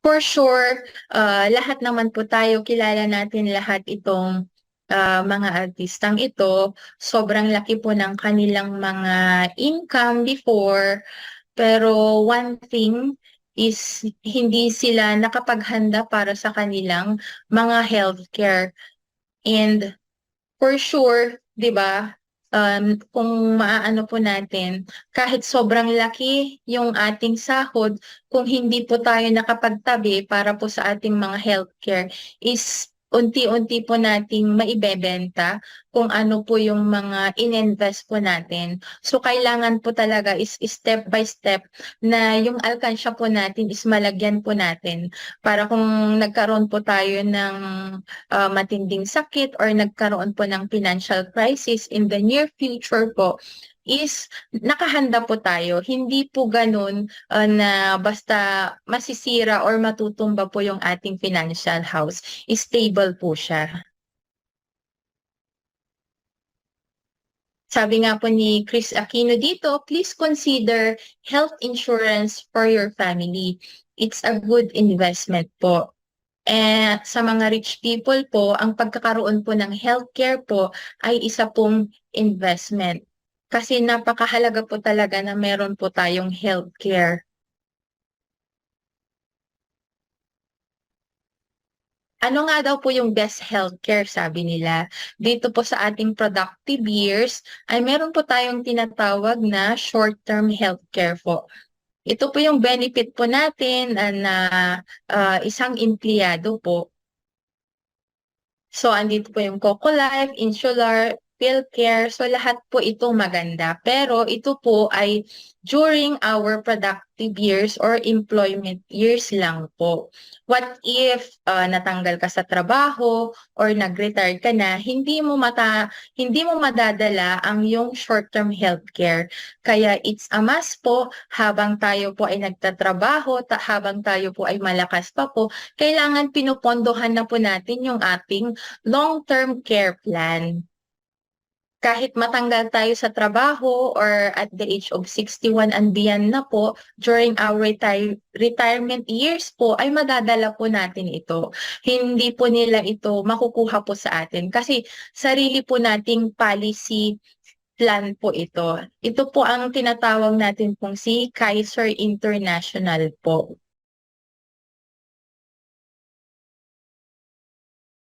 For sure, lahat naman po tayo, kilala natin lahat itong mga artistang ito. Sobrang laki po ng kanilang mga income before. Pero one thing is hindi sila nakapaghanda para sa kanilang mga healthcare. And for sure, 'di ba? Kung maaano po natin, kahit sobrang laki yung ating sahod, kung hindi po tayo nakapagtabi para po sa ating mga healthcare, is unti-unti po nating maibebenta kung ano po yung mga ininvest po natin. So kailangan po talaga is step by step na yung alkansya po natin is malagyan po natin para kung nagkaroon po tayo ng matinding sakit or nagkaroon po ng financial crisis in the near future po, is nakahanda po tayo. Hindi po ganun na basta masisira or matutumba po yung ating financial house. Stable po siya. Sabi nga po ni Chris Aquino dito, please consider health insurance for your family. It's a good investment po. Sa mga rich people po, ang pagkakaroon po ng healthcare po ay isa pong investment. Kasi napakahalaga po talaga na meron po tayong healthcare. Ano nga daw po yung best healthcare, sabi nila? Dito po sa ating productive years ay meron po tayong tinatawag na short-term healthcare po. Ito po yung benefit po natin na isang empleyado po. So, andito po yung Coco Life, Insular, PhilCare. So, lahat po ito maganda. Pero ito po ay during our productive years or employment years lang po. What if natanggal ka sa trabaho or nag-retire ka na, hindi mo madadala ang yung short-term healthcare. Kaya it's a must po habang tayo po ay nagtatrabaho, habang tayo po ay malakas pa po, kailangan pinupondohan na po natin yung ating long-term care plan. Kahit matanggal tayo sa trabaho or at the age of 61 and beyond na po, during our retirement years po, ay madadala po natin ito. Hindi po nila ito makukuha po sa atin kasi sarili po nating policy plan po ito. Ito po ang tinatawag natin pong si Kaiser International po.